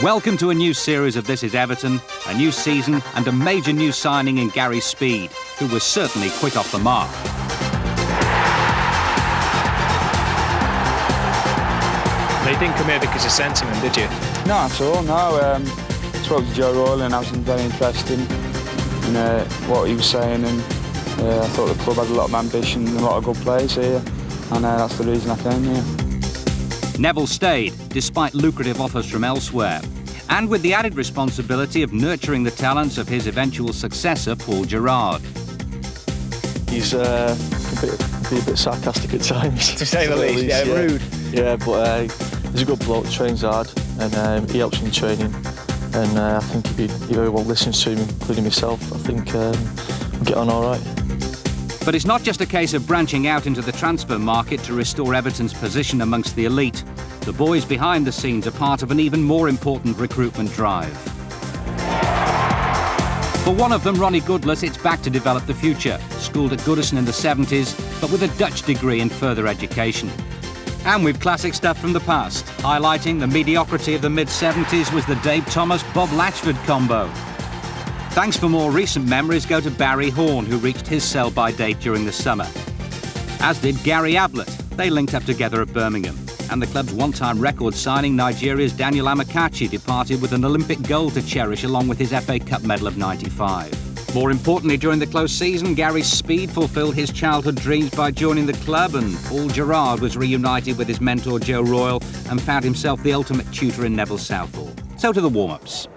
Welcome to a new series of This Is Everton, a new season and a major new signing in Gary Speed, who was certainly quick off the mark. You didn't come here because of sentiment, did you? No, at all, no. Spoke to Joe Royle and I was very interested in what he was saying, and I thought the club had a lot of ambition and a lot of good players here, and that's the reason I came here. Neville stayed, despite lucrative offers from elsewhere, and with the added responsibility of nurturing the talents of his eventual successor, Paul Gerrard. He's can be a bit sarcastic at times. To say the least, yeah, rude. Yeah, but he's a good bloke, trains hard, and he helps me in training. And I think he very well listens to me, including myself. I think we'll get on all right. But it's not just a case of branching out into the transfer market to restore Everton's position amongst the elite. The boys behind the scenes are part of an even more important recruitment drive. For one of them, Ronnie Goodless, it's back to develop the future. Schooled at Goodison in the 70s, but with a Dutch degree in further education. And with classic stuff from the past, highlighting the mediocrity of the mid-70s was the Dave Thomas-Bob Latchford combo. Thanks for more recent memories go to Barry Horn, who reached his sell-by date during the summer. As did Gary Ablett. They linked up together at Birmingham. And the club's one-time record signing, Nigeria's Daniel Amakachi, departed with an Olympic gold to cherish along with his FA Cup medal of '95. More importantly, during the close season, Gary Speed fulfilled his childhood dreams by joining the club, and Paul Gerrard was reunited with his mentor Joe Royle and found himself the ultimate tutor in Neville Southall. So to the warm-ups.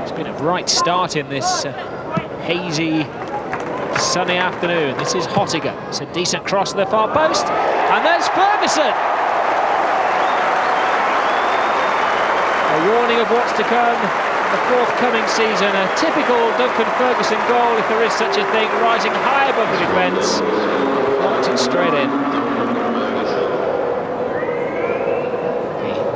It's been a bright start in this hazy, sunny afternoon. This is Hottiger. It's a decent cross to the far post, and there's Ferguson. A warning of what's to come in the forthcoming season. A typical Duncan Ferguson goal, if there is such a thing, rising high above the defence. Knocked it straight in.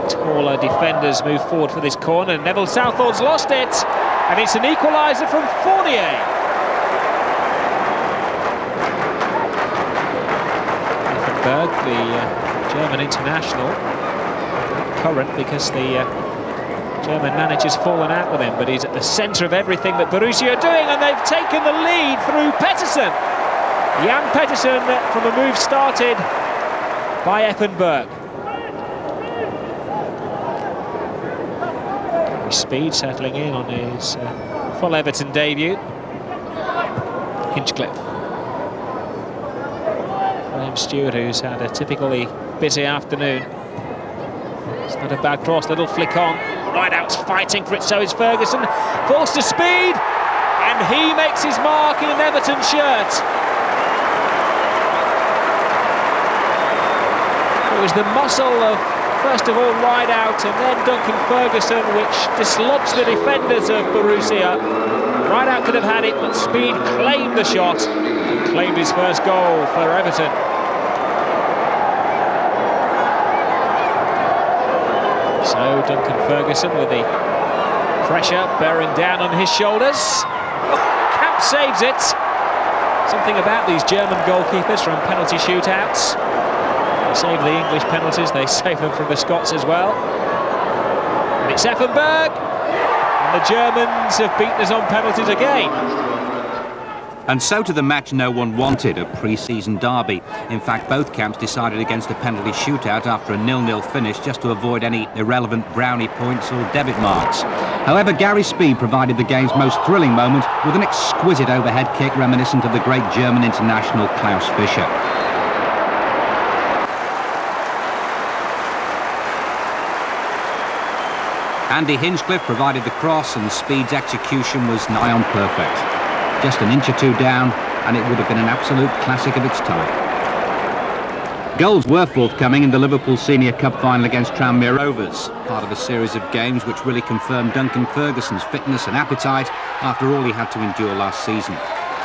The taller defenders move forward for this corner. Neville Southall's lost it, and it's an equaliser from Fournier. Berg, the German international, current because the German manager's fallen out with him, but he's at the centre of everything that Borussia are doing, and they've taken the lead through Pettersson. Jan Pettersson from a move started by Effenberg. Speed settling in on his full Everton debut. Hinchcliffe. Graham Stewart, who's had a typically busy afternoon. It's not a bad cross, little flick on. Rideout's fighting for it, so is Ferguson. Falls to Speed, and he makes his mark in an Everton shirt. It was the muscle of, first of all, Rideout, and then Duncan Ferguson, which dislodged the defenders of Borussia. Rideout could have had it, but Speed claimed the shot and claimed his first goal for Everton. So Duncan Ferguson with the pressure bearing down on his shoulders. Oh, Camp saves it. Something about these German goalkeepers from penalty shootouts. They save the English penalties, they save them from the Scots as well. And it's Effenberg, and the Germans have beaten us on penalties again. And so to the match no one wanted, a pre-season derby. In fact, both camps decided against a penalty shootout after a 0-0 finish just to avoid any irrelevant brownie points or debit marks. However, Gary Speed provided the game's most thrilling moment with an exquisite overhead kick reminiscent of the great German international Klaus Fischer. Andy Hinchcliffe provided the cross, and Speed's execution was nigh on perfect. Just an inch or two down, and it would have been an absolute classic of its time. Goals were forthcoming in the Liverpool Senior Cup final against Tranmere Rovers, part of a series of games which really confirmed Duncan Ferguson's fitness and appetite after all he had to endure last season.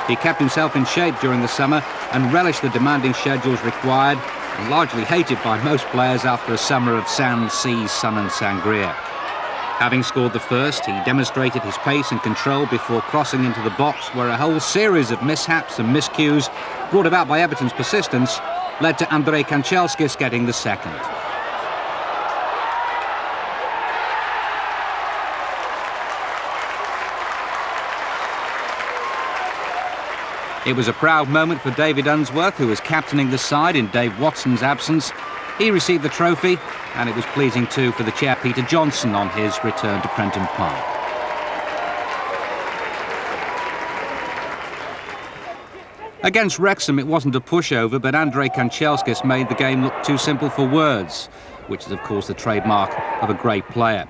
He kept himself in shape during the summer and relished the demanding schedules required, and largely hated by most players after a summer of sand, seas, sun and sangria. Having scored the first, he demonstrated his pace and control before crossing into the box, where a whole series of mishaps and miscues, brought about by Everton's persistence, led to Andrei Kanchelskis getting the second. It was a proud moment for David Unsworth, who was captaining the side in Dave Watson's absence. He received the trophy, and it was pleasing too for the chair Peter Johnson on his return to Prenton Park. Against Wrexham, it wasn't a pushover, but Andrei Kanchelskis made the game look too simple for words, which is of course the trademark of a great player.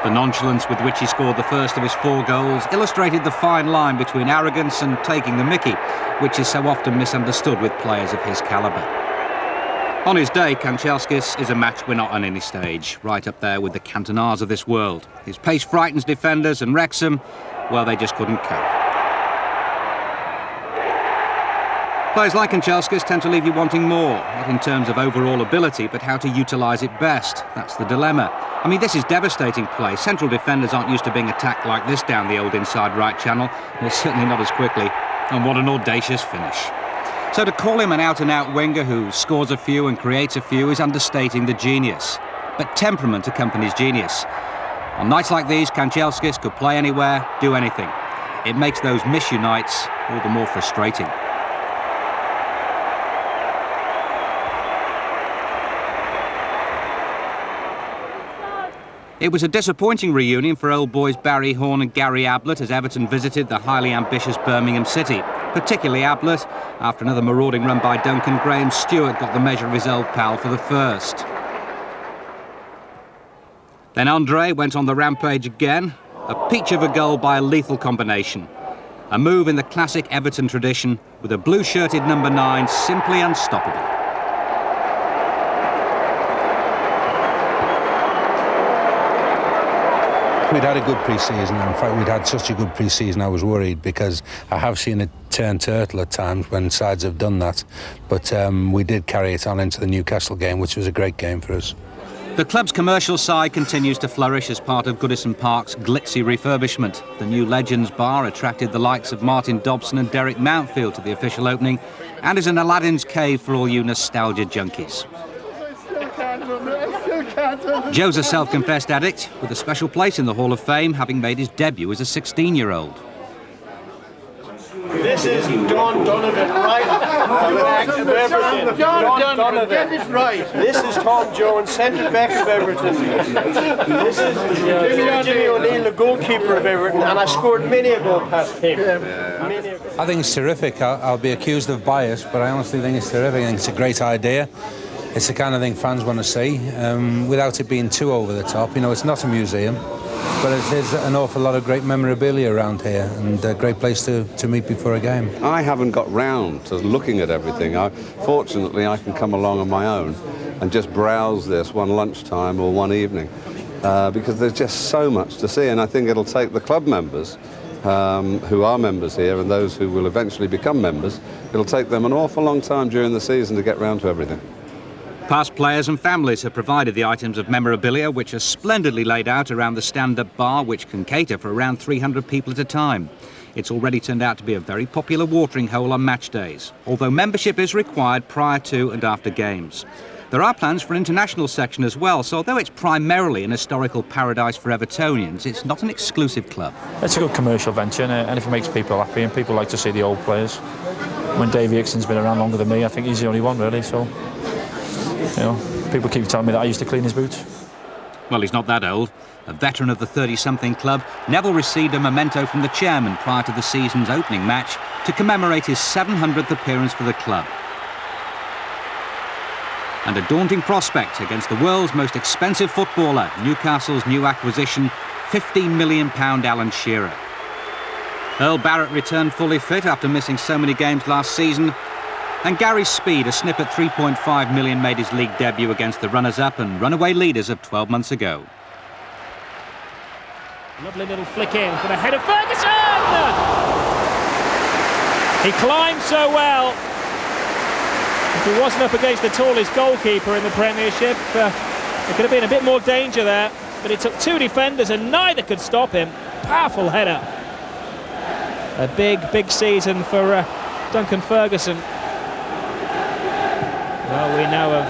The nonchalance with which he scored the first of his 4 goals illustrated the fine line between arrogance and taking the mickey, which is so often misunderstood with players of his calibre. On his day, Kanchelskis is a match winner on any stage, right up there with the Cantonars of this world. His pace frightens defenders, and Wrexham, well, they just couldn't cope. Players like Kanchelskis tend to leave you wanting more, not in terms of overall ability, but how to utilise it best. That's the dilemma. I mean, this is devastating play. Central defenders aren't used to being attacked like this down the old inside right channel, well, certainly not as quickly. And what an audacious finish. So to call him an out-and-out winger who scores a few and creates a few is understating the genius. But temperament accompanies genius. On nights like these, Kanchelskis could play anywhere, do anything. It makes those misunites all the more frustrating. It was a disappointing reunion for old boys Barry Horne and Gary Ablett as Everton visited the highly ambitious Birmingham City. Particularly Ablett. After another marauding run by Duncan, Graham Stewart got the measure of his old pal for the first. Then Andre went on the rampage again. A peach of a goal by a lethal combination. A move in the classic Everton tradition, with a blue-shirted number 9 simply unstoppable. We'd had a good pre-season, and in fact we'd had such a good pre-season I was worried, because I have seen it turn turtle at times when sides have done that, but we did carry it on into the Newcastle game, which was a great game for us. The club's commercial side continues to flourish as part of Goodison Park's glitzy refurbishment. The new Legends Bar attracted the likes of Martin Dobson and Derek Mountfield to the official opening, and is an Aladdin's cave for all you nostalgia junkies. Joe's a self-confessed addict with a special place in the Hall of Fame, having made his debut as a 16-year-old. This is Don Donovan, right? John Donovan, get this right. This is Tom Jones, centre back of Everton. This is Jimmy O'Neill, the goalkeeper of Everton, and I scored many a goal past him. I think it's terrific. I'll be accused of bias, but I honestly think it's terrific. I think it's a great idea. It's the kind of thing fans want to see, without it being too over the top. You know, it's not a museum, but it is an awful lot of great memorabilia around here, and a great place to meet before a game. I haven't got round to looking at everything. Fortunately, I can come along on my own and just browse this one lunchtime or one evening, because there's just so much to see, and I think it'll take the club members who are members here and those who will eventually become members, it'll take them an awful long time during the season to get round to everything. Past players and families have provided the items of memorabilia, which are splendidly laid out around the stand-up bar, which can cater for around 300 people at a time. It's already turned out to be a very popular watering hole on match days, although membership is required prior to and after games. There are plans for an international section as well, so although it's primarily an historical paradise for Evertonians, it's not an exclusive club. It's a good commercial venture, and if it makes people happy, and people like to see the old players. When Davey Hickson's been around longer than me, I think he's the only one really, so... You know, people keep telling me that I used to clean his boots. Well, he's not that old. A veteran of the 30-something club, Neville received a memento from the chairman prior to the season's opening match to commemorate his 700th appearance for the club. And a daunting prospect against the world's most expensive footballer, Newcastle's new acquisition, £15 million Alan Shearer. Earl Barrett returned fully fit after missing so many games last season. And Gary Speed, a snip at 3.5 million, made his league debut against the runners-up and runaway leaders of 12 months ago. Lovely little flick in for the head of Ferguson! He climbed so well. If he wasn't up against the tallest goalkeeper in the Premiership, there could have been a bit more danger there. But it took 2 defenders and neither could stop him. Powerful header. A big season for Duncan Ferguson. Well, we know of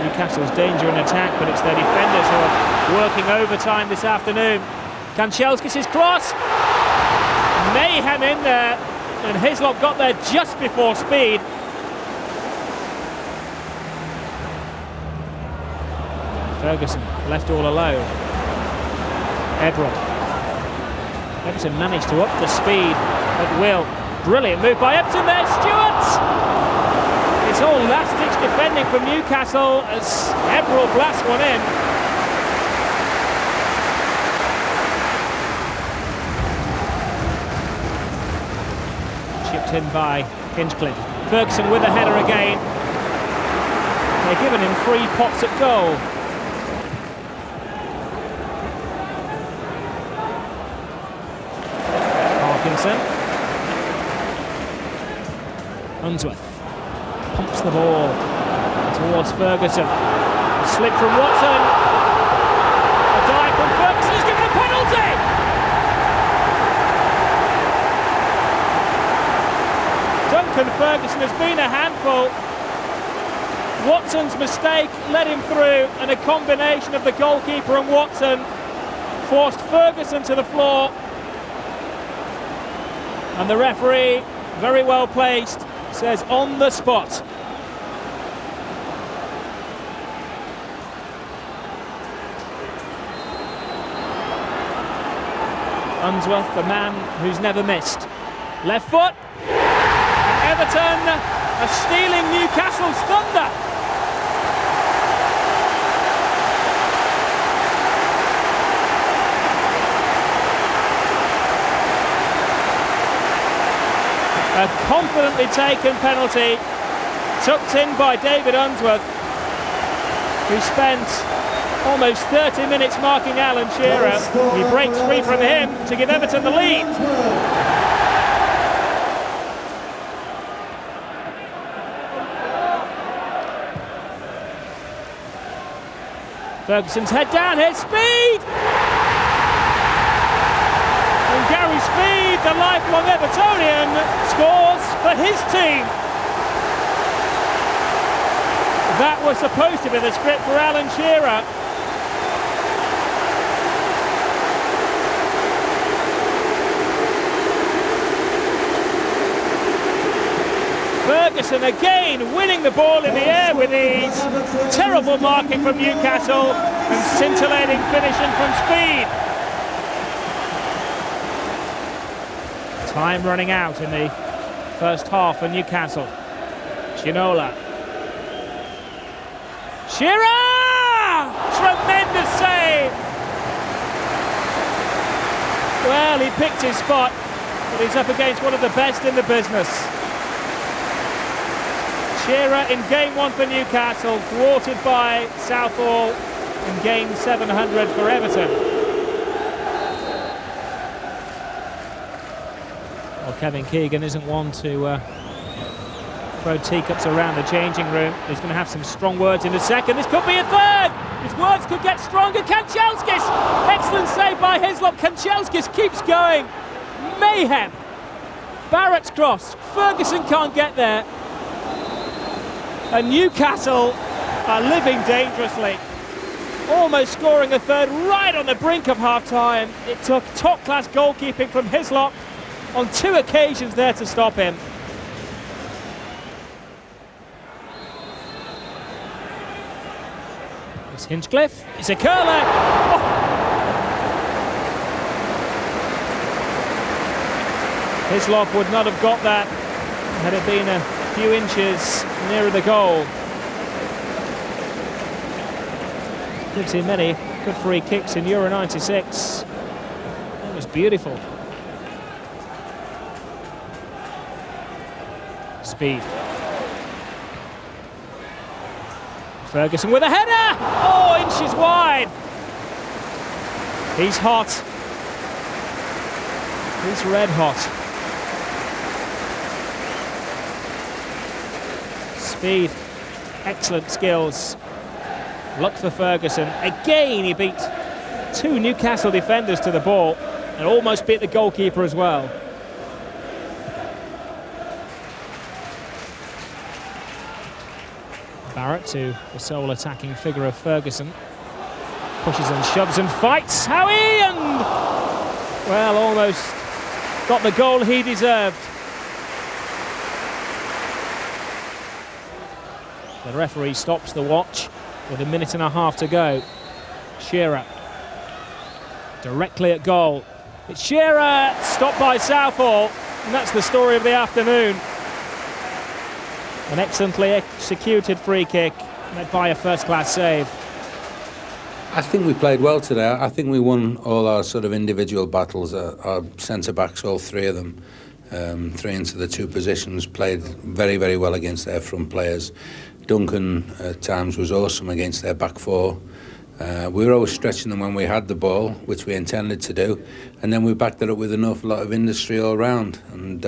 Newcastle's danger in attack, but it's their defenders who are working overtime this afternoon. Kanchelskis' cross. Mayhem in there. and Hislop got there just before Speed. Ferguson left all alone. Everton managed to up the speed at will. Brilliant move by Everton there, Stewart! It's all last-ditch defending from Newcastle as Everton blasts one in. Chipped in by Hinchcliffe. Ferguson with a header again. They're giving him 3 pots at goal. Unsworth pumps the ball towards Ferguson. A slip from Watson. A dive from Ferguson is given a penalty. Duncan Ferguson has been a handful. Watson's mistake led him through, and a combination of the goalkeeper and Watson forced Ferguson to the floor. And the referee, very well placed, says on the spot. Unsworth, the man who's never missed. Left foot. And Everton are stealing Newcastle's thunder. A confidently taken penalty, tucked in by David Unsworth, who spent almost 30 minutes marking Alan Shearer. He breaks free from him to give Everton the lead. Ferguson's head down, here's Speed! And Gary Speed, the lifelong Evertonian, scores for his team. That was supposed to be the script for Alan Shearer. Ferguson again winning the ball in the air with ease. Terrible marking from Newcastle and scintillating finishing from Speed. Time running out in the first half for Newcastle. Ginola. Shearer! Tremendous save! Well, he picked his spot, but he's up against one of the best in the business. Shearer in game 1 for Newcastle, thwarted by Southall in game 700 for Everton. Well, Kevin Keegan isn't one to throw teacups around the changing room. He's going to have some strong words in a second. This could be a third! His words could get stronger. Kanchelskis! Excellent save by Hislop. Kanchelskis keeps going. Mayhem! Barrett's cross. Ferguson can't get there. And Newcastle are living dangerously. Almost scoring a third right on the brink of half-time. It took top-class goalkeeping from Hislop on 2 occasions there to stop him. It's Hinchcliffe. It's a curler. Oh. Hislop would not have got that had it been a few inches nearer the goal. Gives him many good free kicks in Euro 96. That was beautiful. Speed. Ferguson with a header! Oh, inches wide! He's hot. He's red hot. Speed, excellent skills. Luck for Ferguson. Again, he beat 2 Newcastle defenders to the ball and almost beat the goalkeeper as well. Barrett to the sole attacking figure of Ferguson. Pushes and shoves and fights. Howie, and well, almost got the goal he deserved. The referee stops the watch with a minute and a half to go. Shearer directly at goal. It's Shearer, stopped by Southall, and that's the story of the afternoon. An excellently executed free kick made by a first-class save. I think we played well today. I think we won all our sort of individual battles. Our centre-backs, all three of them, three into the two positions, played very, very well against their front players. Duncan at times was awesome against their back four. We were always stretching them when we had the ball, which we intended to do, and then we backed it up with an awful lot of industry all round. And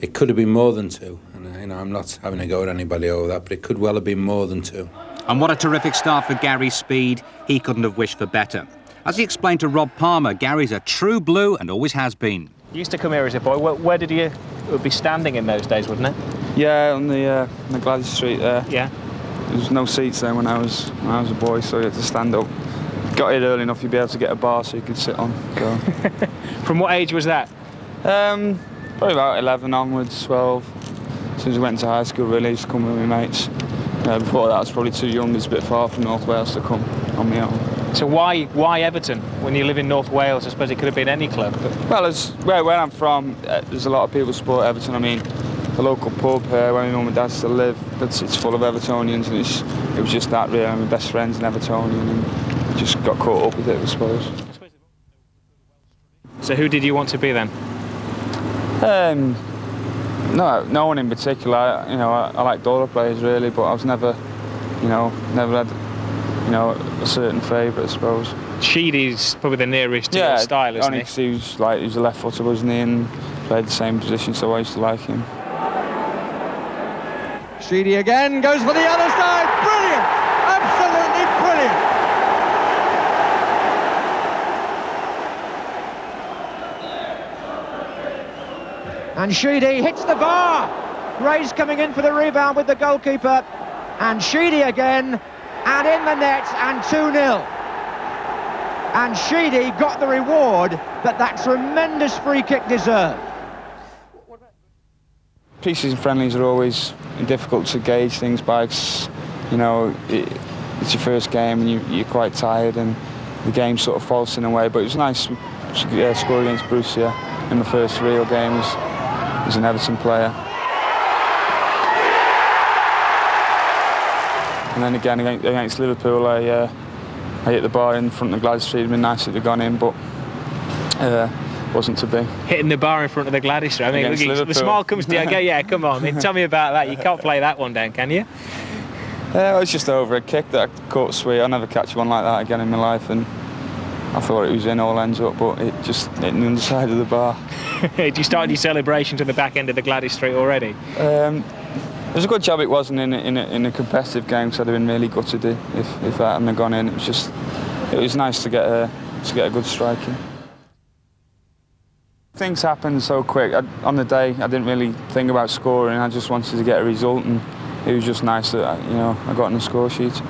it could have been more than two. And I'm not having a go at anybody over that, but it could well have been more than two. And what a terrific start for Gary Speed. He couldn't have wished for better. As he explained to Rob Palmer, Gary's a true blue and always has been. You used to come here as a boy. Where did you would be standing in those days, wouldn't it? Yeah, on the Gladys Street there. Yeah. There was no seats there when I was a boy, so you had to stand up. Got here early enough, you'd be able to get a bar so you could sit on. So. From what age was that? Probably about 11 onwards, 12. As soon as I went to high school, really, just come with my mates. Before that, I was probably too young. It's a bit far from North Wales to come on my own. So why Everton? When you live in North Wales, I suppose it could have been any club. But... Well, where I'm from, there's a lot of people support Everton. I mean, the local pub where my mum and dad still live, it's full of Evertonians, and it was just that really. My best friend's an Evertonian, and just got caught up with it, I suppose. So who did you want to be then? No one in particular. I liked all the players really, but I was never had, a certain favourite, I suppose. Sheedy's probably the nearest to your style, isn't he? Only because he was a left footer, wasn't he, and played the same position, so I used to like him. Sheedy again goes for the other side. Brilliant, absolutely brilliant. And Sheedy hits the bar. Gray's coming in for the rebound with the goalkeeper. And Sheedy again, and in the net, and 2-0. And Sheedy got the reward that tremendous free kick deserved. Pre-season friendlies are always difficult to gauge things by, it's your first game and you're quite tired and the game sort of falls in a way, but it was nice to score against Borussia in the first real game as an Everton player. And then again against Liverpool, I hit the bar in front of the Gladys Street. It'd been nice if it had gone in, but wasn't to be. Hitting the bar in front of the Gladys Street. I mean, the smile comes to you. I go, yeah, come on. I mean, tell me about that. You can't play that one down, can you? It was just over a kick that I caught sweet. I'll never catch one like that again in my life, and I thought it was in all ends up, but it just hit the underside of the bar. Did you start your celebration to the back end of the Gladys Street already? It was a good job it wasn't in a competitive game, so I'd have been really gutted if that hadn't gone in. It was nice to get a good strike in. Things happened so quick. On the day, I didn't really think about scoring. I just wanted to get a result, and it was just nice that I got on the score sheet.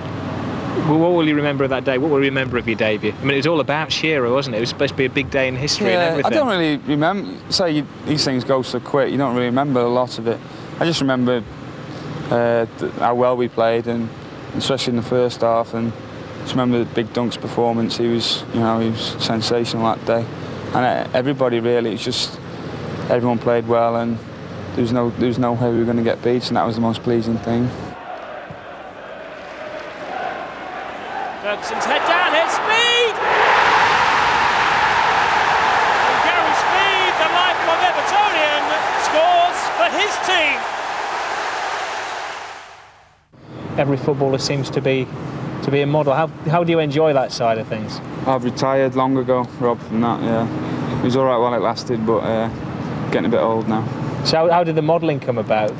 Well, what will you remember of that day? What will you remember of your debut? I mean, it was all about Shearer, wasn't it? It was supposed to be a big day in history and everything. I don't really remember. These things go so quick, you don't really remember a lot of it. I just remember how well we played, and especially in the first half. And just remember Big Dunk's performance. He was sensational that day. And everybody really, it's just everyone played well, and there was no way we were going to get beat, and that was the most pleasing thing. Ferguson's head down, here's Speed! And Gary Speed, the lifelong Evertonian, scores for his team. Every footballer seems to be a model. How do you enjoy that side of things? I've retired long ago, Rob, from that, yeah. It was all right while it lasted, but getting a bit old now. So how did the modelling come about?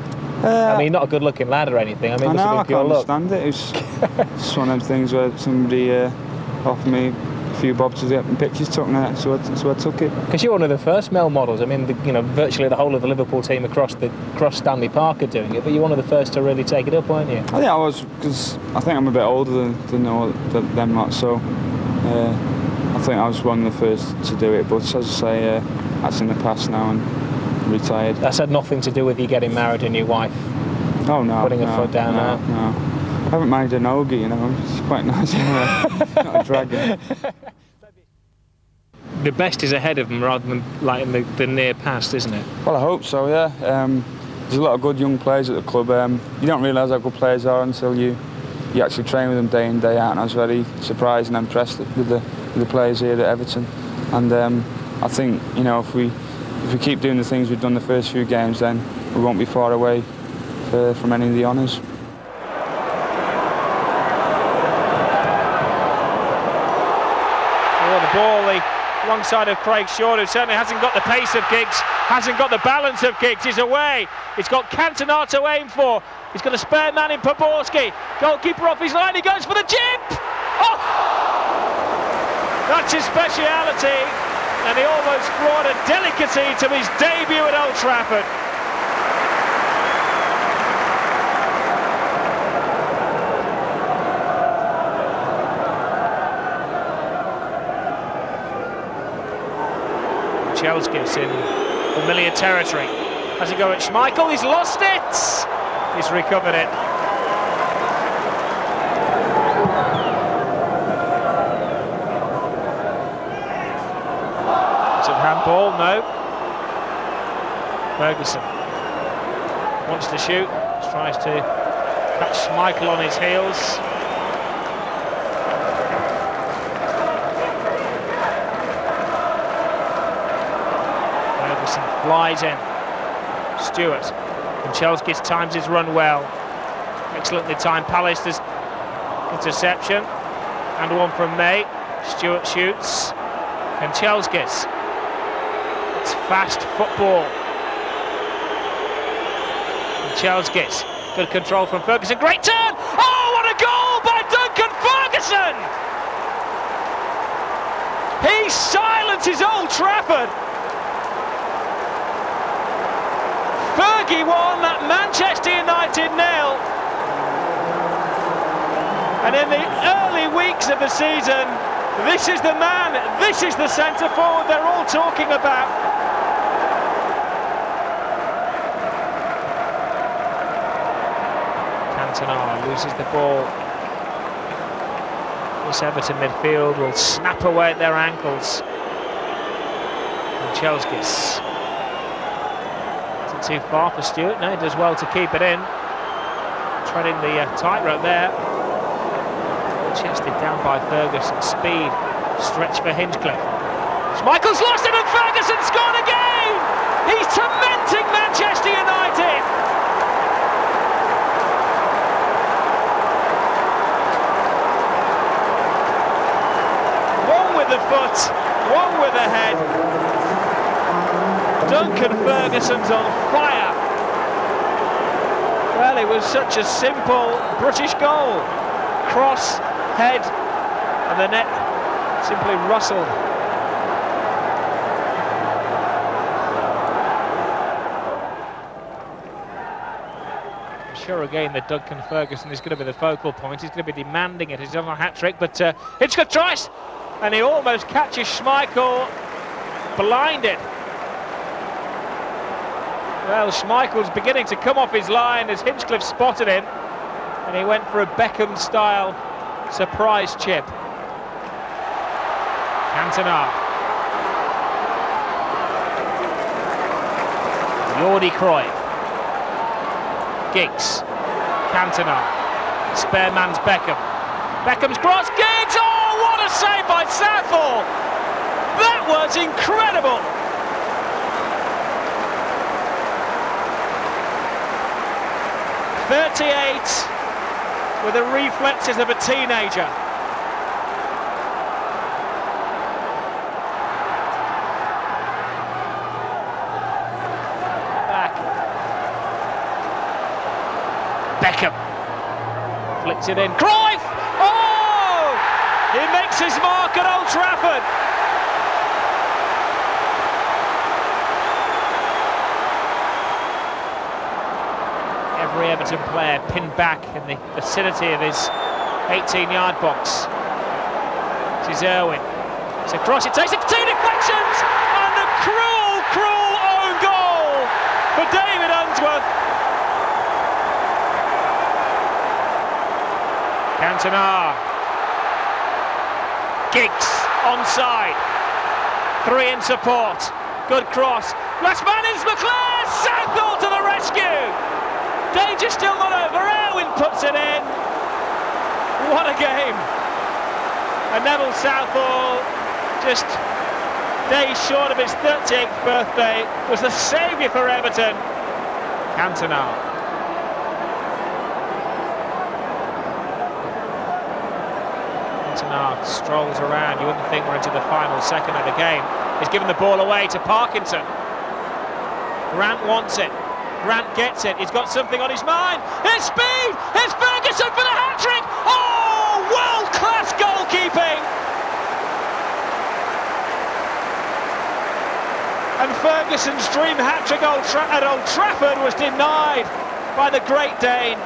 I mean, not a good-looking lad or anything. I mean, I can't understand it. It was just one of them things where somebody offered me a few bob to get pictures took, so I took it. Because you're one of the first male models. I mean, virtually the whole of the Liverpool team across Stanley Park are doing it, but you're one of the first to really take it up, weren't you? I think I was, because I think I'm a bit older than them lot, so I think I was one of the first to do it. But as I say, that's in the past now and retired. That's had nothing to do with you getting married and your wife Oh no. Putting a foot down now. No. I haven't minded an Ogie, you know. It's quite nice. Not a dragon. The best is ahead of them rather than like in the near past, isn't it? Well, I hope so. Yeah. There's a lot of good young players at the club. You don't realise how good players are until you actually train with them day in, day out. And I was very surprised and impressed with the players here at Everton. And I think, you know, if we keep doing the things we've done the first few games, then we won't be far away from any of the honours. Oh, the ball, the wrong side of Craig Short, who certainly hasn't got the pace of Giggs, hasn't got the balance of Giggs. He's away. He's got Cantona to aim for. He's got a spare man in Poborski. Goalkeeper off his line. He goes for the chip. Oh! That's his speciality, and he almost brought a delicacy to his debut at Old Trafford. Chelskis in familiar territory. Has he go at Schmeichel? He's lost it! He's recovered it. Is it handball? No. Ferguson wants to shoot, tries to catch Schmeichel on his heels. Flies in. Stewart. Kanchelskis times his run well. Excellently timed Pallister's interception. And one from May. Stewart shoots. Kanchelskis. It's fast football. Kanchelskis. Good control from Ferguson. Great turn! Oh, what a goal by Duncan Ferguson! He silences Old Trafford. Fergie won, Manchester United 0. And in the early weeks of the season, this is the man, this is the centre forward they're all talking about. Cantona loses the ball. This Everton midfield will snap away at their ankles. And Chelskis. Too far for Stewart. No, he does well to keep it in. Treading the tightrope there. Chested down by Ferguson. Speed. Stretch for Hinchcliffe. Schmeichel's lost it and Ferguson scored again! He's tormenting Manchester United! One with the foot, one with the head. Duncan Ferguson's on fire. Well, it was such a simple British goal. Cross, head, and the net simply rustled. I'm sure again that Duncan Ferguson is going to be the focal point. He's going to be demanding it. He's done a hat-trick, but Hitchcock tries, and he almost catches Schmeichel blinded. Well, Schmeichel's beginning to come off his line as Hinchcliffe spotted him, and he went for a Beckham-style surprise chip. Cantona. Jordi Cruyff. Giggs. Cantona. Spare man's Beckham. Beckham's cross. Giggs! Oh, what a save by Southall! That was incredible! 38 with the reflexes of a teenager. Back. Beckham flicks it in. Cruyff! Oh! He makes his mark at Old Trafford. Every Everton player pinned back in the vicinity of his 18-yard box. This is Irwin. It's a cross, it takes it, 2 deflections, and a cruel, cruel own goal for David Unsworth. Cantona. Giggs onside. 3 in support. Good cross. Last man is McClare. Southall to the rescue. Danger still not over. Irwin puts it in. What a game. And Neville Southall, just days short of his 38th birthday, was the saviour for Everton. Cantona. Cantona strolls around. You wouldn't think we're into the final second of the game. He's given the ball away to Parkinson. Grant wants it. Grant gets it. He's got something on his mind. Here's speed. Here's Ferguson for the hat-trick. Oh, world-class goalkeeping. And Ferguson's dream hat-trick at Old Trafford was denied by the Great Dane.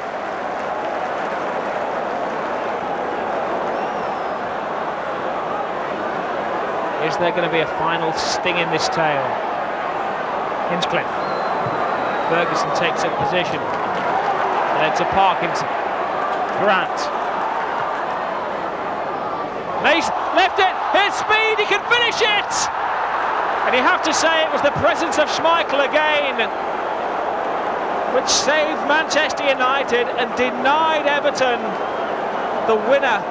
Is there going to be a final sting in this tale? Hinchcliffe. Ferguson takes up position. Led to Parkinson. Grant. Mace left it. Here's speed. He can finish it. And you have to say it was the presence of Schmeichel again which saved Manchester United and denied Everton the winner.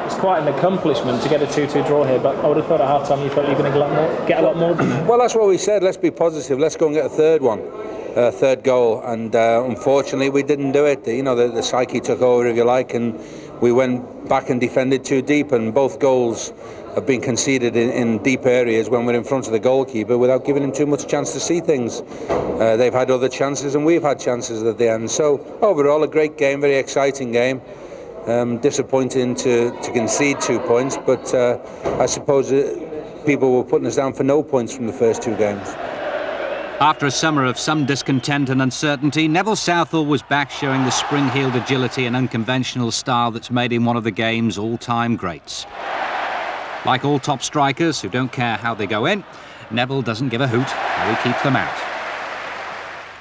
It's quite an accomplishment to get a 2-2 draw here, but I would have thought at half-time you felt you were going to get a lot more. Well, that's what we said. Let's be positive. Let's go and get a third one, third goal. And unfortunately, we didn't do it. You know, the psyche took over, if you like, and we went back and defended too deep. And both goals have been conceded in deep areas when we're in front of the goalkeeper without giving him too much chance to see things. They've had other chances, and we've had chances at the end. So overall, a great game, very exciting game. Disappointing to concede 2 points, but I suppose people were putting us down for no points from the first 2 games. After a summer of some discontent and uncertainty, Neville Southall was back showing the spring-heeled agility and unconventional style that's made him one of the game's all-time greats. Like all top strikers who don't care how they go in, Neville doesn't give a hoot how he keeps them out.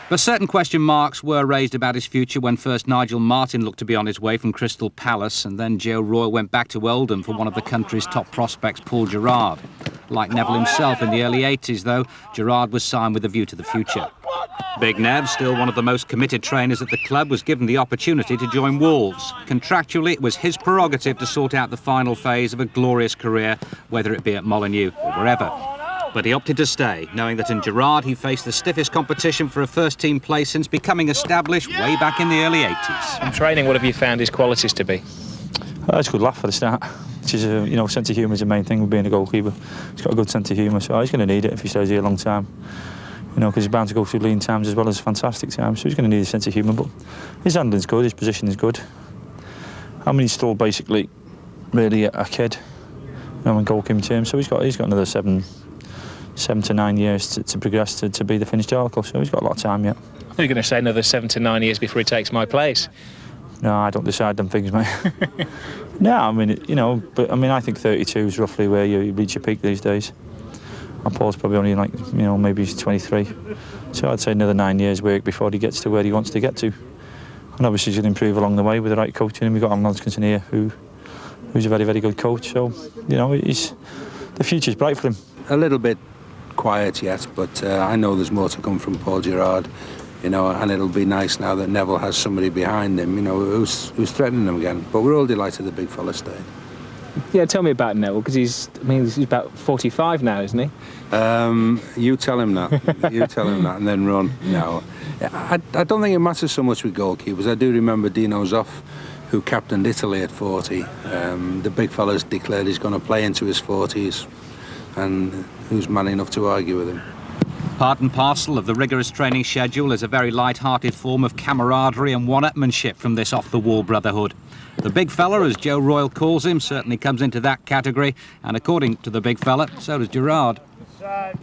But certain question marks were raised about his future when first Nigel Martin looked to be on his way from Crystal Palace, and then Joe Royle went back to Oldham for one of the country's top prospects, Paul Gerrard. Like Neville himself in the early 80s, though, Gerrard was signed with a view to the future. Big Nev, still one of the most committed trainers at the club, was given the opportunity to join Wolves. Contractually, it was his prerogative to sort out the final phase of a glorious career, whether it be at Molineux or wherever. But he opted to stay, knowing that in Gerrard he faced the stiffest competition for a first-team place since becoming established way back in the early 80s. In training, what have you found his qualities to be? It's a good laugh for the start. Which is, sense of humour is the main thing with being a goalkeeper. He's got a good sense of humour, so he's going to need it if he stays here a long time. Because he's bound to go through lean times as well as fantastic times, so he's going to need a sense of humour. But his handling's good, his position is good. He's still basically really a kid, in goalkeeping terms, so he's got another 7 to 9 years to progress to be the finished article, so he's got a lot of time yet. I think you're going to say another 7 to 9 years before he takes my place. No, I don't decide them things, mate. No, I think 32 is roughly where you reach your peak these days. And Paul's probably only maybe he's 23. So I'd say another 9 years work before he gets to where he wants to get to. And obviously he's going to improve along the way with the right coaching, and we've got Alan Hodgkinson here who's a very, very good coach. So, the future's bright for him. A little bit quiet yet, but I know there's more to come from Paul Gerrard, and it'll be nice now that Neville has somebody behind him, who's threatening him again. But we're all delighted the big fella stayed. Yeah, tell me about Neville, because he's about 45 now, isn't he? You tell him that. You tell him that and then run. No, I don't think it matters so much with goalkeepers. I do remember Dino Zoff, who captained Italy at 40. The big fella's declared he's going to play into his 40s, and who's man enough to argue with him? Part and parcel of the rigorous training schedule is a very light-hearted form of camaraderie and one-upmanship from this off-the-wall brotherhood. The big fella, as Joe Royle calls him, certainly comes into that category, and according to the big fella, so does Gerrard.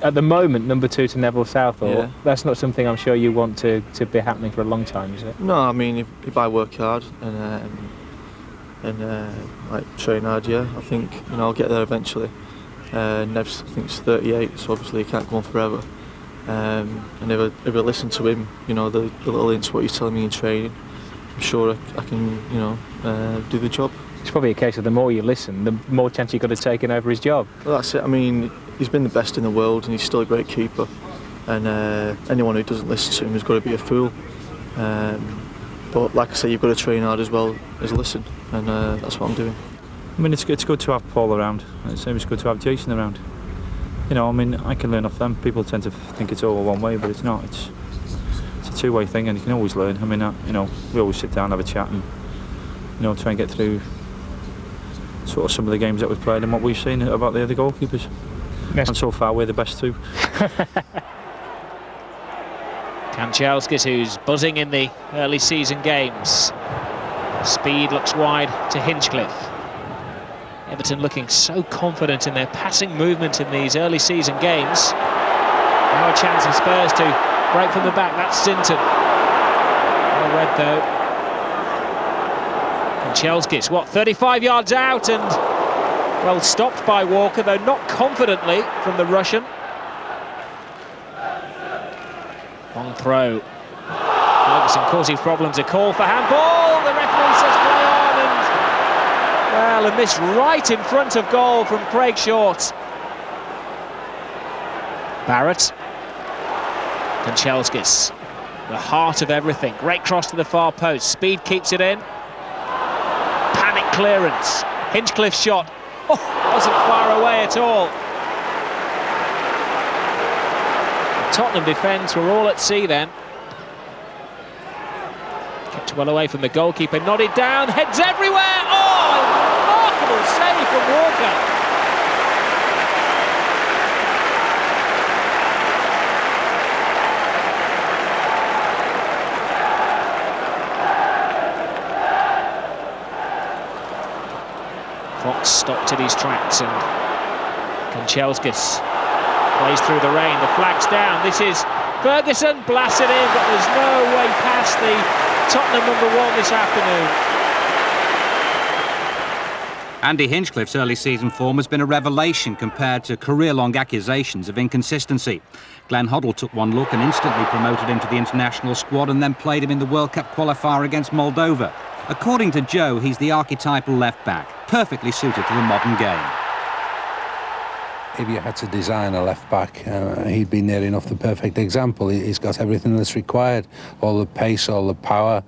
At the moment, number 2 to Neville Southall, yeah. That's not something I'm sure you want to be happening for a long time, is it? No, if I work hard and train hard, yeah, I think I'll get there eventually. Nev's, I think, 38, so obviously he can't go on forever. And if I listen to him, the little hints what he's telling me in training, I'm sure I can, do the job. It's probably a case of the more you listen, the more chance you've got of taking over his job. Well, that's it. I mean, he's been the best in the world, and he's still a great keeper. And anyone who doesn't listen to him has got to be a fool. But like I say, you've got to train hard as well as listen, and that's what I'm doing. I mean, it's good to have Paul around. It's the same as good to have Jason around. I mean, I can learn off them. People tend to think it's all one way, but it's not. It's a two-way thing, and you can always learn. I mean, we always sit down, have a chat, and try and get through sort of some of the games that we've played and what we've seen about the other goalkeepers. Yes. And so far, we're the best too. Kanchelskis, who's buzzing in the early season games. Speed looks wide to Hinchcliffe. Everton looking so confident in their passing movement in these early season games. Now a chance for Spurs to break from the back. That's Sinton. Well read though. Kanchelskis, 35 yards out, and well stopped by Walker, though not confidently from the Russian. Long throw. Ferguson causing problems. A call for handball. The referee says play on, and well, a miss right in front of goal from Craig Short. Barrett. Kanchelskis, the heart of everything. Great cross to the far post. Speed keeps it in. Panic clearance. Hinchcliffe's shot. Oh, wasn't far away at all. Tottenham defence were all at sea then. Kept well away from the goalkeeper, nodded down, heads everywhere. Oh, remarkable save from Walker. Fox stopped at his tracks, and Kanchelskis plays through the rain. The flag's down. This is Ferguson, blasted in, but there's no way past the Tottenham #1 this afternoon. Andy Hinchcliffe's early season form has been a revelation compared to career-long accusations of inconsistency. Glenn Hoddle took one look and instantly promoted him to the international squad, and then played him in the World Cup qualifier against Moldova. According to Joe, he's the archetypal left-back, perfectly suited to the modern game. If you had to design a left-back, he'd be near enough the perfect example. He's got everything that's required, all the pace, all the power,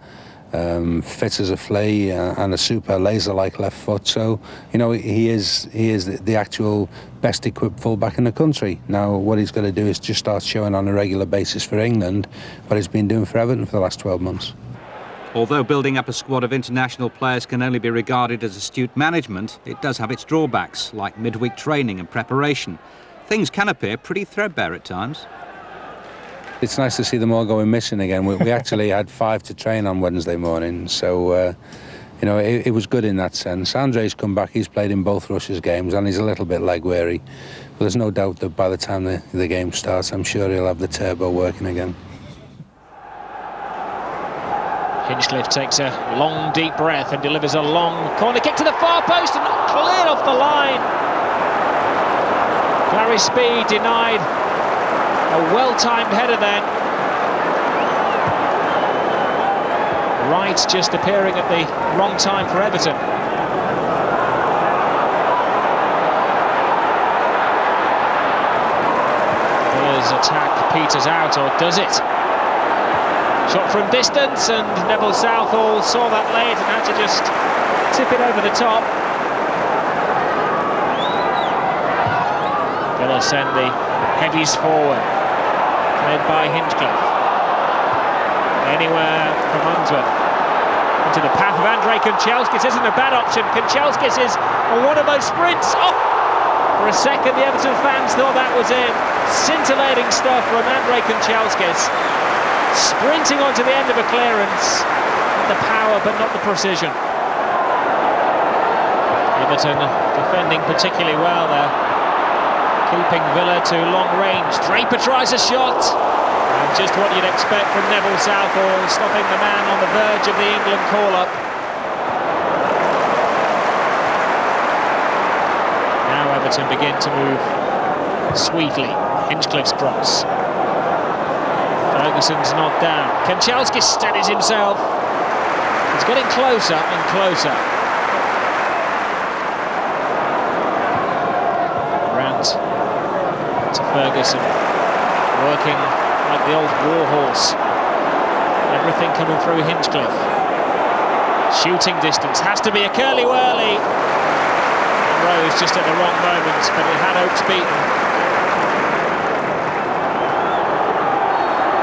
fit as a flea, and a super laser-like left foot. So, he is the actual best-equipped full-back in the country. Now, what he's got to do is just start showing on a regular basis for England what he's been doing for Everton for the last 12 months. Although building up a squad of international players can only be regarded as astute management, it does have its drawbacks, like midweek training and preparation. Things can appear pretty threadbare at times. It's nice to see them all going missing again. We actually had 5 to train on Wednesday morning, so it was good in that sense. Andre's come back, he's played in both Russia's games, and he's a little bit leg weary. But there's no doubt that by the time the game starts, I'm sure he'll have the turbo working again. Hinchcliffe takes a long, deep breath and delivers a long corner kick to the far post, and cleared off the line. Larry Speed denied a well-timed header then. Wright just appearing at the wrong time for Everton. Miller's attack peters out, or does it? Shot from distance, and Neville Southall saw that late and had to just tip it over the top. Villa send the heavies forward, led by Hinchcliffe. Anywhere from Unsworth into the path of Andrei Kanchelskis isn't a bad option. Kanchelskis is on one of those sprints. Oh! For a second, the Everton fans thought that was in. Scintillating stuff from Andrei Kanchelskis. Sprinting onto the end of a clearance. The power, but not the precision. Everton defending particularly well there. Keeping Villa to long range. Draper tries a shot. And just what you'd expect from Neville Southall, stopping the man on the verge of the England call-up. Now Everton begin to move sweetly. Hinchcliffe's cross. Ferguson's not down. Kanchelskis steadies himself. It's getting closer and closer. Grant to Ferguson, working like the old war horse. Everything coming through Hinchcliffe. Shooting distance, has to be a curly-whirly. Rose just at the wrong moment, but it had Oakes beaten.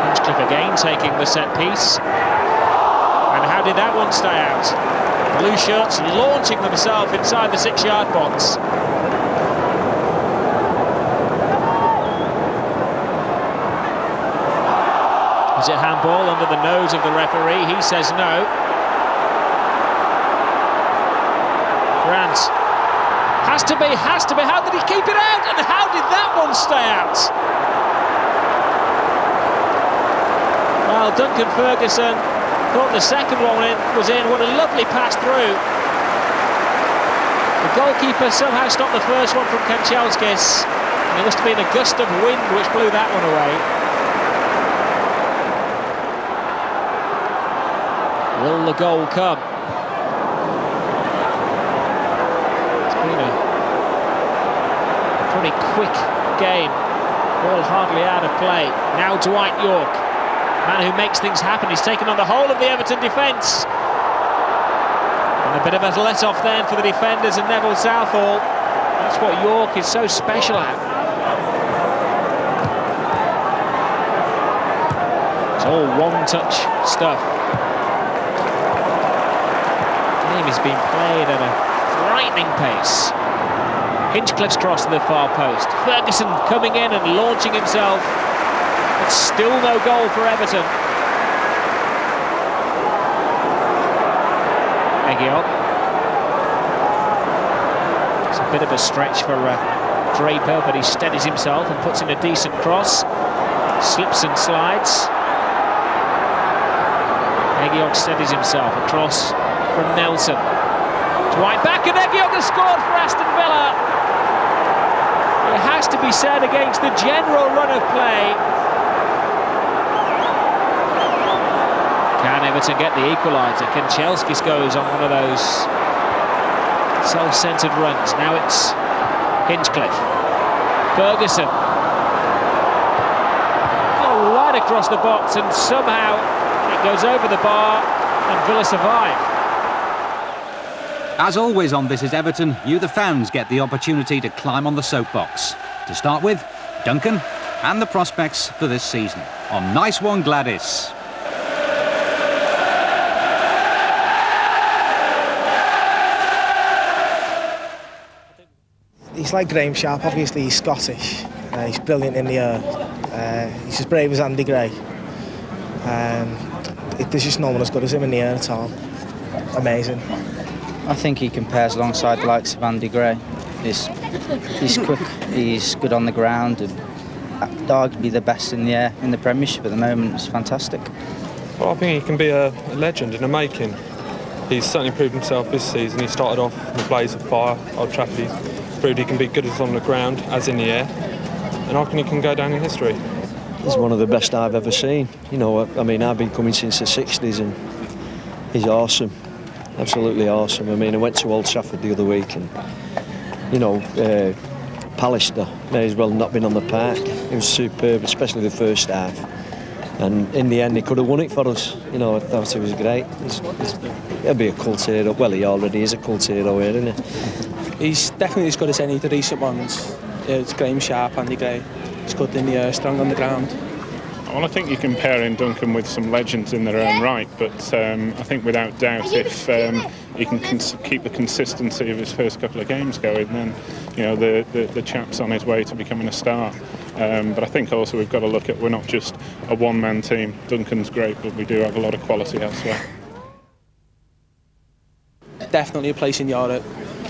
Hinchcliffe again taking the set piece. And how did that one stay out? Blue shirts launching themselves inside the 6-yard box. Is it handball under the nose of the referee? He says no. Grant. Has to be. How did he keep it out? And how did that one stay out? Well, Duncan Ferguson thought the second one was in. What a lovely pass through. The goalkeeper somehow stopped the first one from Kanchelskis. And there must have been a gust of wind which blew that one away. Will the goal come? It's been a pretty quick game. Ball hardly out of play. Now Dwight York, man who makes things happen. He's taken on the whole of the Everton defence. And a bit of a let-off then for the defenders and Neville Southall. That's what York is so special at. It's all one-touch stuff. Is being played at a frightening pace. Hinchcliffe's cross to the far post. Ferguson coming in and launching himself. But still no goal for Everton. Egiog. It's a bit of a stretch for Draper, but he steadies himself and puts in a decent cross. Slips and slides. Egiog steadies himself. Across from Nelson. Dwight back, and Egiog has scored for Aston Villa. It has to be said against the general run of play. Can Everton get the equaliser? Kanchelskis goes on one of those self-centred runs. Now it's Hinchcliffe. Ferguson. Oh, right across the box, and somehow it goes over the bar and Villa survive. As always on This Is Everton, you the fans get the opportunity to climb on the soapbox. To start with, Duncan and the prospects for this season on Nice One Gladys. He's like Graham Sharp, obviously he's Scottish. He's brilliant in the air. He's as brave as Andy Gray. There's just no one as good as him in the air at all. Amazing. I think he compares alongside the likes of Andy Gray. He's quick, he's good on the ground, and arguably the best in the air in the Premiership at the moment. It's fantastic. Well, I think he can be a legend in the making. He's certainly proved himself this season. He started off in a blaze of fire. Old Trafford, he's proved he can be good as on the ground as in the air, and I reckon he can go down in history. He's one of the best I've ever seen. You know, I mean, I've been coming since the 60s, and he's awesome. Absolutely awesome. I mean, I went to Old Trafford the other week, and you know, Pallister may as well not been on the park. It was superb, especially the first half. And in the end, he could have won it for us. You know, I thought he was great. He'll be a cult hero. Well, he already is a cult hero here, isn't he? He's definitely as good as any of the recent ones. It's Graham Sharp, Andy Gray. He's good in the air, strong on the ground. Well, I think you can pair in Duncan with some legends in their own right, but I think without doubt, if he can keep the consistency of his first couple of games going, then you know the chap's on his way to becoming a star. But I think also we've got to look at, we're not just a one-man team. Duncan's great, but we do have a lot of quality elsewhere. Definitely a place in Europe,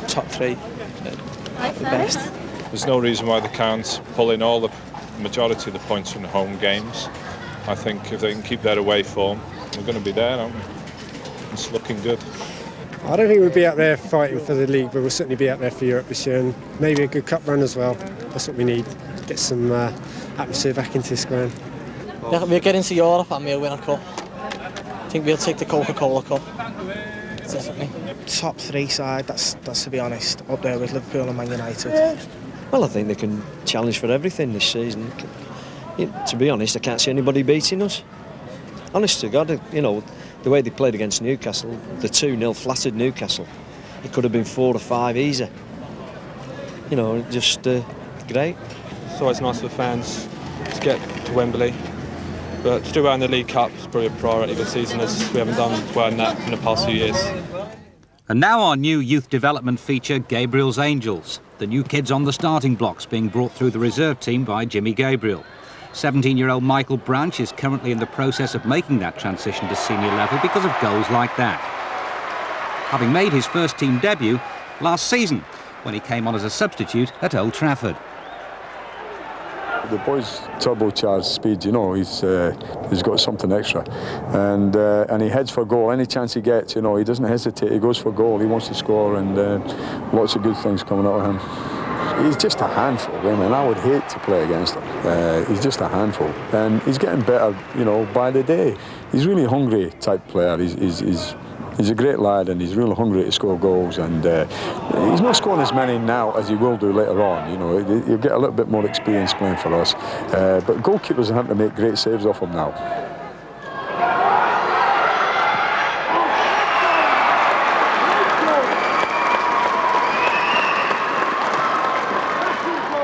top 3, the best. There's no reason why they can't pull in all the majority of the points from the home games. I think if they can keep their away form, we're going to be there, aren't we? It's looking good. I don't think we'll be out there fighting for the league, but we'll certainly be out there for Europe this year, and maybe a good cup run as well. That's what we need. Get some atmosphere back into this ground. We'll get into Europe and we'll win a cup. I think think we'll take the Coca-Cola Cup. Definitely. Top 3 side, that's to be honest, up there with Liverpool and Man United. Well, I think they can challenge for everything this season. To be honest, I can't see anybody beating us. Honest to God, you know, the way they played against Newcastle, the 2-0 flattered Newcastle. It could have been 4 or 5 easy. You know, just great. It's always nice for fans to get to Wembley, but to do well in the League Cup is probably a priority this season, as we haven't done well in that in the past few years. And now our new youth development feature, Gabriel's Angels. The new kids on the starting blocks being brought through the reserve team by Jimmy Gabriel. 17-year-old Michael Branch is currently in the process of making that transition to senior level because of goals like that. Having made his first team debut last season when he came on as a substitute at Old Trafford. The boy's turbocharged speed, you know, he's got something extra, and he heads for goal any chance he gets. You know, he doesn't hesitate. He goes for goal. He wants to score, and lots of good things coming out of him. He's just a handful. I mean, I would hate to play against him. He's just a handful, and he's getting better, you know, by the day. He's really hungry type player. He's a great lad, and he's really hungry to score goals, and he's not scoring as many now as he will do later on. You know, he'll get a little bit more experience playing for us, but goalkeepers are having to make great saves off him now.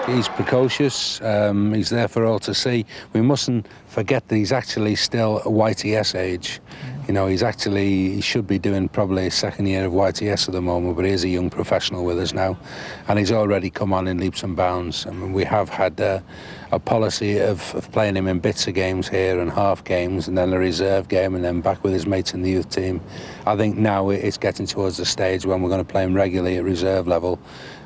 He's precocious, he's there for all to see. We mustn't forget that he's actually still a YTS age. You know, he should be doing probably a second year of YTS at the moment, but he is a young professional with us now, and he's already come on in leaps and bounds. I mean, we have had a policy of playing him in bits of games here and half games, and then a reserve game, and then back with his mates in the youth team. I think now it's getting towards the stage when we're going to play him regularly at reserve level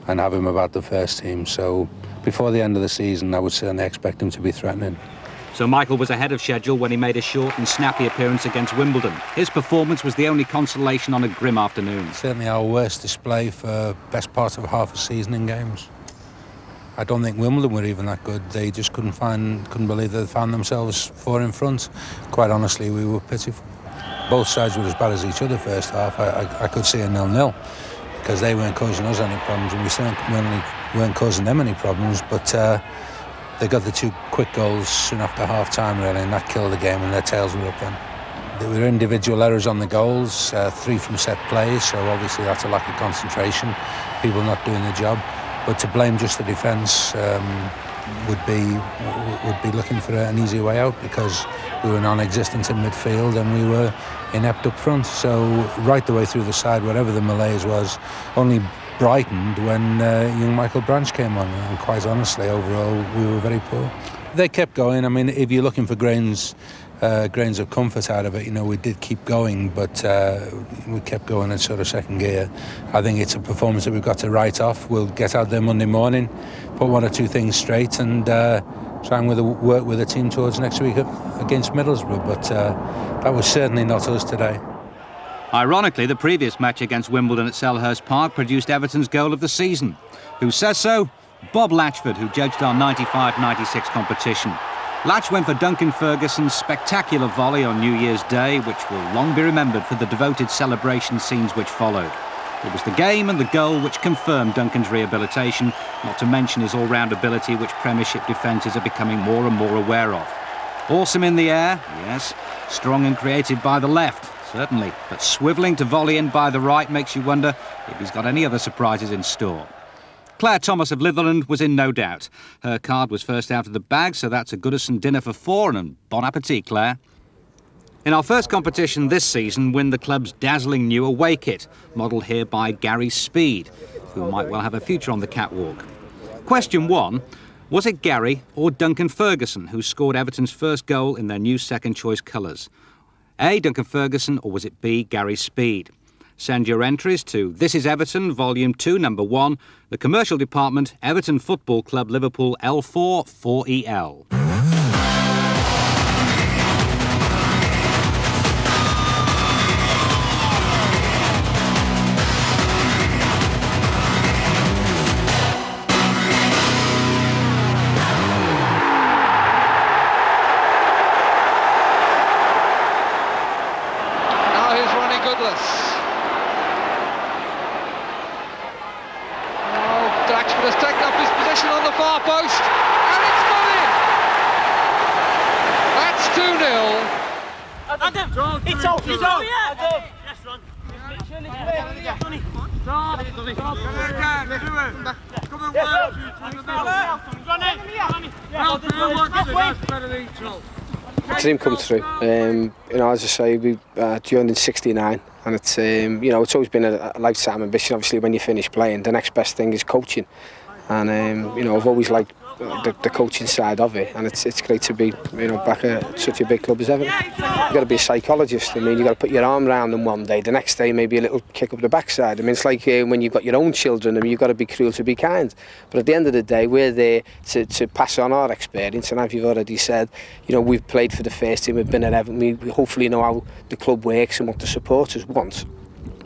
and have him about the first team. So before the end of the season, I would certainly expect him to be threatening. So Michael was ahead of schedule when he made a short and snappy appearance against Wimbledon. His performance was the only consolation on a grim afternoon. Certainly our worst display for best part of half a season in games. I don't think Wimbledon were even that good. They just couldn't believe they found themselves 4 in front. Quite honestly, we were pitiful. Both sides were as bad as each other first half. I could see a 0-0 because they weren't causing us any problems, and we certainly weren't causing them any problems, but they got the 2 quick goals soon after half-time, really, and that killed the game, and their tails were up then. There were individual errors on the goals, 3 from set plays, so obviously that's a lack of concentration, people not doing the job. But to blame just the defence would be looking for an easy way out, because we were non-existent in midfield and we were inept up front. So right the way through the side, whatever the malaise was, only brightened when young Michael Branch came on, and quite honestly, overall, we were very poor. They kept going. I mean, if you're looking for grains of comfort out of it, you know, we did keep going, but we kept going in sort of second gear. I think it's a performance that we've got to write off. We'll get out there Monday morning, put 1 or 2 things straight, and try and work with the team towards next week against Middlesbrough, but that was certainly not us today. Ironically, the previous match against Wimbledon at Selhurst Park produced Everton's goal of the season. Who says so? Bob Latchford, who judged our 95-96 competition. Latch went for Duncan Ferguson's spectacular volley on New Year's Day, which will long be remembered for the devoted celebration scenes which followed. It was the game and the goal which confirmed Duncan's rehabilitation, not to mention his all-round ability, which Premiership defenders are becoming more and more aware of. Awesome in the air, yes. Strong and creative by the left, certainly. But swivelling to volley in by the right makes you wonder if he's got any other surprises in store. Claire Thomas of Litherland was in no doubt. Her card was first out of the bag, so that's a Goodison dinner for 4, and bon appetit, Claire. In our first competition this season, win the club's dazzling new away kit, modelled here by Gary Speed, who might well have a future on the catwalk. Question 1, was it Gary or Duncan Ferguson who scored Everton's first goal in their new second-choice colours? A, Duncan Ferguson, or was it B, Gary Speed? Send your entries to This Is Everton, Vol.2, No. 1, the Commercial Department, Everton Football Club, Liverpool, L4 4EL. far post, and it's gone in! That's 2-0. Adam, it's out, it's out! Yes, Ron. Dream come true. You know, as I say, we joined in '69, and it's you know, it's always been a lifetime ambition. Obviously, when you finish playing, the next best thing is coaching, and you know, I've always liked the coaching side of it, and it's great to be, you know, back at such a big club as Everton. You've got to be a psychologist. I mean, you've got to put your arm around them one day, the next day maybe a little kick up the backside. I mean, it's like when you've got your own children, I mean, you've got to be cruel to be kind. But at the end of the day, we're there to pass on our experience, and as you've already said, you know, we've played for the first team, we've been at Everton, we hopefully know how the club works and what the supporters want.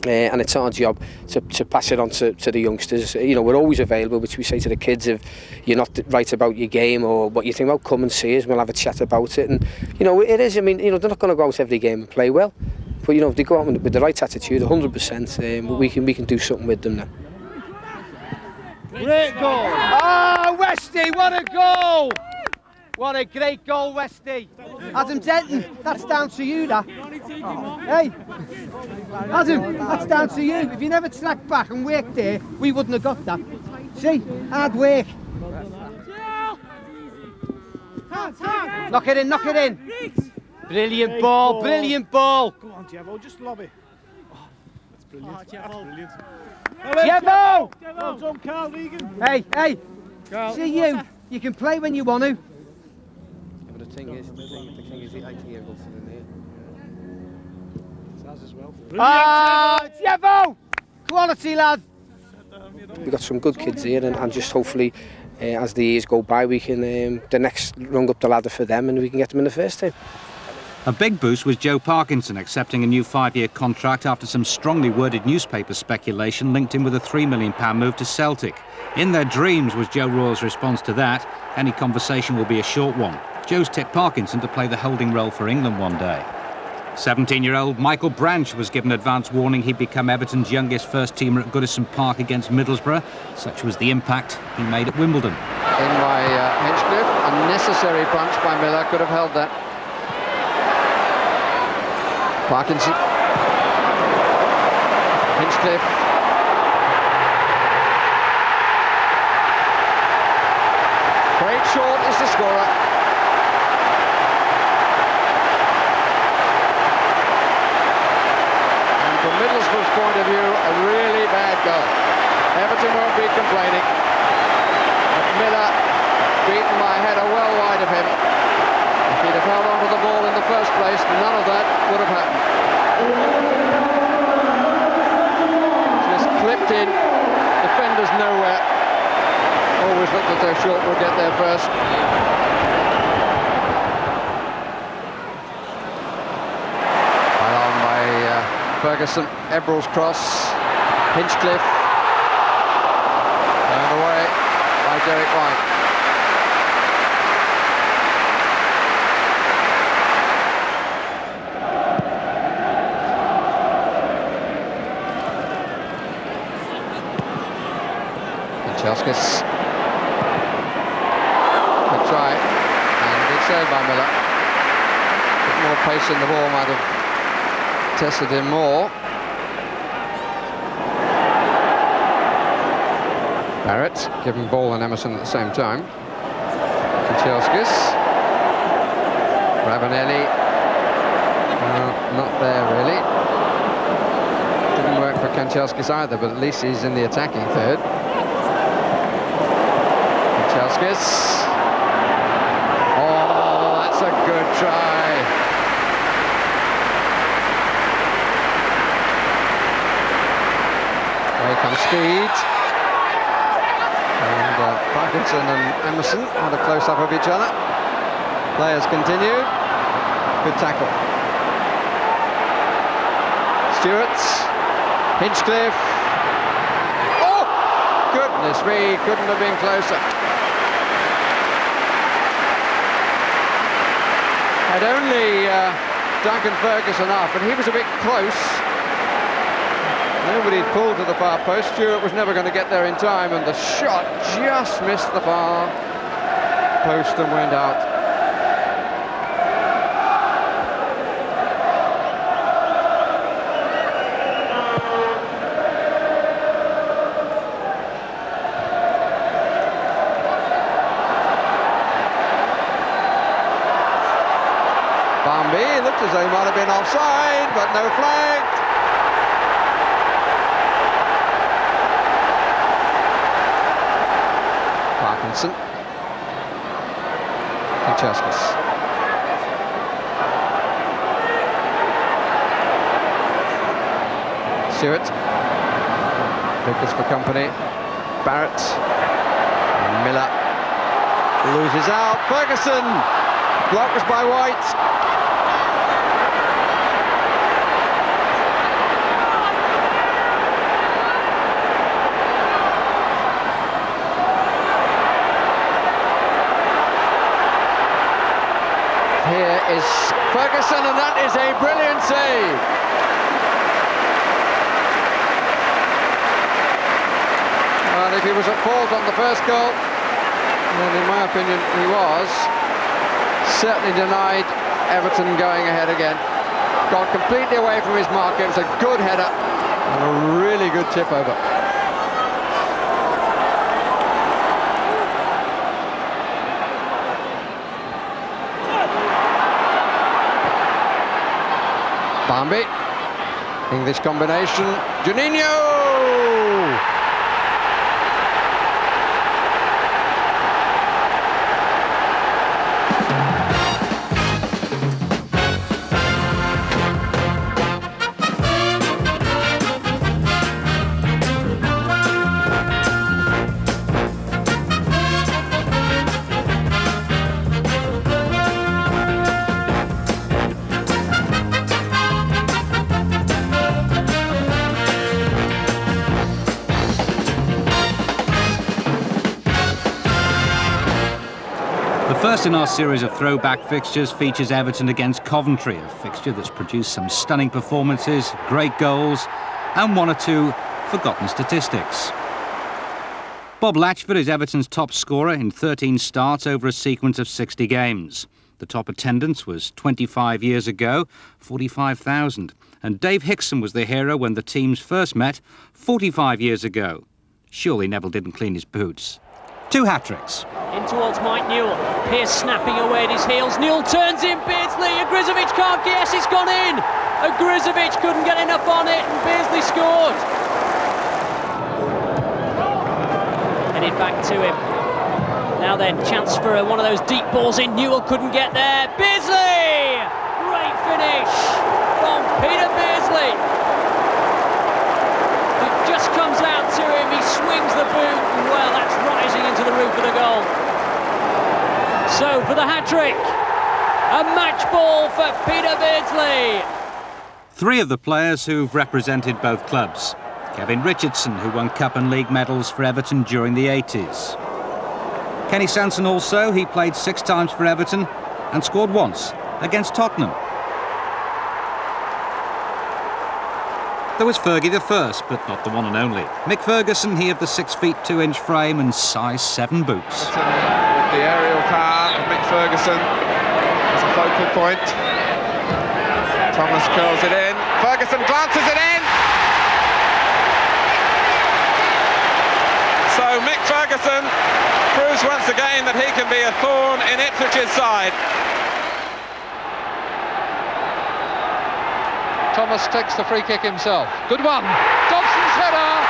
And it's our job to pass it on to the youngsters. You know, we're always available, which we say to the kids, if you're not right about your game or what you think about, come and see us, we'll have a chat about it. And, you know, it is, I mean, you know, they're not going to go out every game and play well. But, you know, if they go out with the right attitude, 100%, we can do something with them now. Great goal! Oh, Westy, what a goal! What a great goal, Westy. Adam Denton, that's down to you, that. Oh. Hey, Adam, that's down to you. If you never tracked back and worked there, we wouldn't have got that. See, hard work. Knock it in, knock it in. Brilliant ball, brilliant ball. Come on, Jevo, just lob it. Oh, that's brilliant. Oh, that's brilliant. Jevo! Well done, Carl Regan. Hey, Carl. see you can play when you want to. But the thing is, I can't go for the net. Saz as well. Ah, Jevo! Quality, lad. We've got some good kids here, and just hopefully, as the years go by, we can the next rung up the ladder for them, and we can get them in the first team. A big boost was Joe Parkinson accepting a new 5-year contract after some strongly worded newspaper speculation linked him with a £3 million move to Celtic. In their dreams was Joe Royle's response to that. Any conversation will be a short one. Joe's tipped Parkinson to play the holding role for England one day. 17-year-old Michael Branch was given advance warning he'd become Everton's youngest first-teamer at Goodison Park against Middlesbrough. Such was the impact he made at Wimbledon. In by Hinchcliffe, unnecessary punch by Miller, could have held that. Parkinson. Hinchcliffe. Great short is the scorer. And from Middlesbrough's point of view, a really bad goal. Everton won't be complaining. But Miller beaten by a header well wide of him. If he'd have held onto the ball in the first place, none of that would have happened. Just clipped in, defenders nowhere. Always looked as though Short would get there first. Right on by Ferguson, Ebrel's cross, Hinchcliffe, turned away by Derek White. Kanchelskis. Good try, and good save by Miller. A bit more pace in the ball might have tested him more. Barrett giving ball and Emerson at the same time. Kanchelskis. Ravanelli. Not there really. Didn't work for Kanchelskis either, but at least he's in the attacking third. Kanchelskis. Oh, that's a good try. Here comes speed. And Parkinson and Emerson had a close-up of each other. Players continued. Good tackle. Stewart. Hinchcliffe. Oh! Goodness me, couldn't have been closer. Had only Duncan Ferguson up, and he was a bit close. Nobody pulled to the far post. Stewart was never going to get there in time, and the shot just missed the bar. post and went out. Bambi looked as though he might have been offside, but no flag. Parkinson. Kanchelskis. Stewart. Vickers for company. Barrett. Miller. Loses out. Ferguson. Blocked by White. Here is Ferguson, and that is a brilliant save. And if he was at fault on the first goal, then in my opinion he was, certainly denied Everton going ahead again. Got completely away from his mark. It was a good header and a really good tip over. Bambi, English combination, Juninho! The first in our series of throwback fixtures features Everton against Coventry, a fixture that's produced some stunning performances, great goals, and one or two forgotten statistics. Bob Latchford is Everton's top scorer in 13 starts over a sequence of 60 games. The top attendance was 25 years ago, 45,000. And Dave Hickson was the hero when the teams first met 45 years ago. Surely Neville didn't clean his boots. 2 hat-tricks. In towards Mike Newell. Pearce snapping away at his heels. Newell turns in Beardsley. Agrizovic can't guess. It's gone in. Agrizovic couldn't get enough on it, and Beardsley scored. Headed back to him. Now then, chance for one of those deep balls in. Newell couldn't get there. Beardsley! Great finish from Peter Beardsley. It just comes out to him. He swings the boot. Well, that's rising into the roof of the goal. So for the hat-trick, a match ball for Peter Beardsley. 3 of the players who've represented both clubs. Kevin Richardson, who won Cup and League medals for Everton during the 80s. Kenny Sanson also, he played 6 times for Everton and scored once against Tottenham. There was Fergie the first, but not the one and only. Mick Ferguson, he of the 6 feet 2 inch frame and size 7 boots. With the aerial power of Mick Ferguson as a focal point. Thomas curls it in. Ferguson glances it in. So Mick Ferguson proves once again that he can be a thorn in Ipswich's side. Thomas takes the free kick himself. Good one. Dobson's header.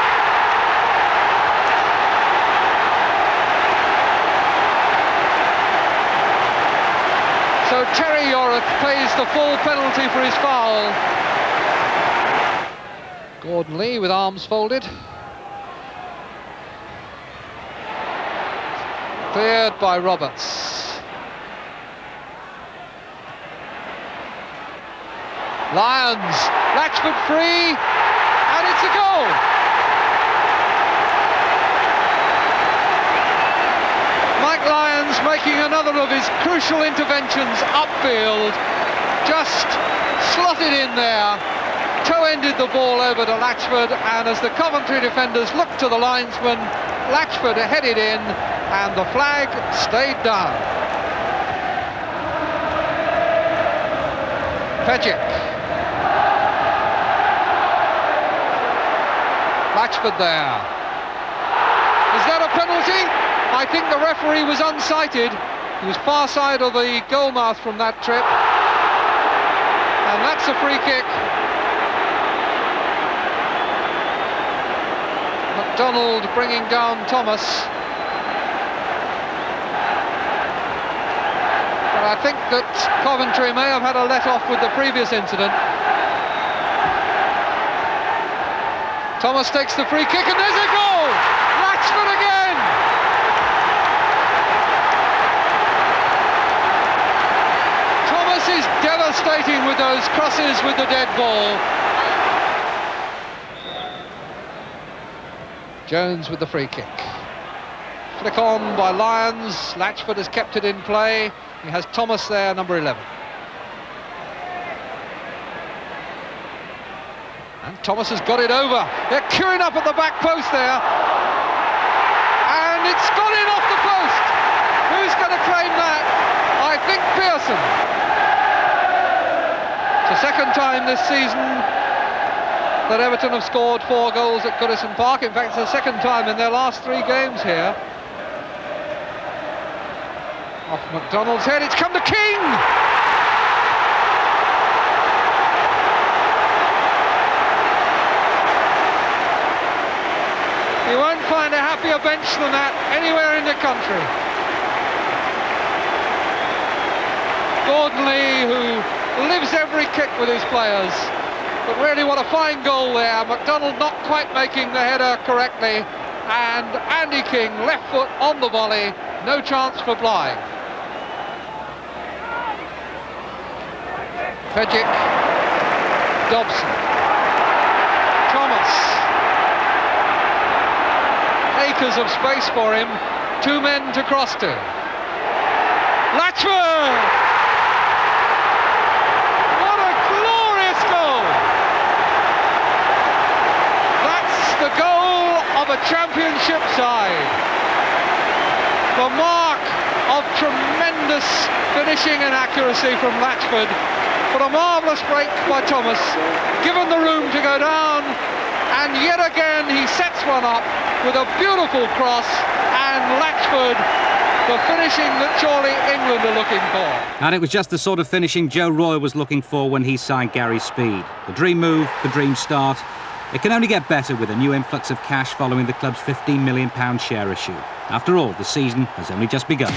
So Terry Yorick pays the full penalty for his foul. Gordon Lee with arms folded. Cleared by Roberts. Lyons, Latchford free, and it's a goal! Mike Lyons making another of his crucial interventions upfield, just slotted in there, toe-ended the ball over to Latchford, and as the Coventry defenders looked to the linesman, Latchford headed in, and the flag stayed down. Pejic. Latchford there. Is that a penalty? I think the referee was unsighted. He was far side of the goal mouth from that trip. And that's a free kick. McDonald bringing down Thomas. But I think that Coventry may have had a let-off with the previous incident. Thomas takes the free kick and there's a goal! Latchford again! Thomas is devastating with those crosses with the dead ball. Jones with the free kick. Flick on by Lyons. Latchford has kept it in play. He has Thomas there, number 11. And Thomas has got it over. They're queuing up at the back post there. And it's gone in off the post. Who's going to claim that? I think Pearson. It's the second time this season that Everton have scored 4 goals at Goodison Park. In fact, it's the second time in their last 3 games here. Off McDonald's head, it's come to King! You won't find a happier bench than that anywhere in the country. Gordon Lee, who lives every kick with his players. But really, what a fine goal there. McDonald not quite making the header correctly. And Andy King, left foot on the volley. No chance for Blythe. Pejic. Dobson. Thomas. Acres of space for him. 2 men to cross to. Latchford! What a glorious goal! That's the goal of a championship side. The mark of tremendous finishing and accuracy from Latchford. But a marvellous break by Thomas, given the room to go down, and yet again he sets one up with a beautiful cross, and Latchford, the finishing that surely England are looking for. And it was just the sort of finishing Joe Roy was looking for when he signed Gary Speed. The dream move, the dream start. It can only get better with a new influx of cash following the club's £15 million share issue. After all, the season has only just begun.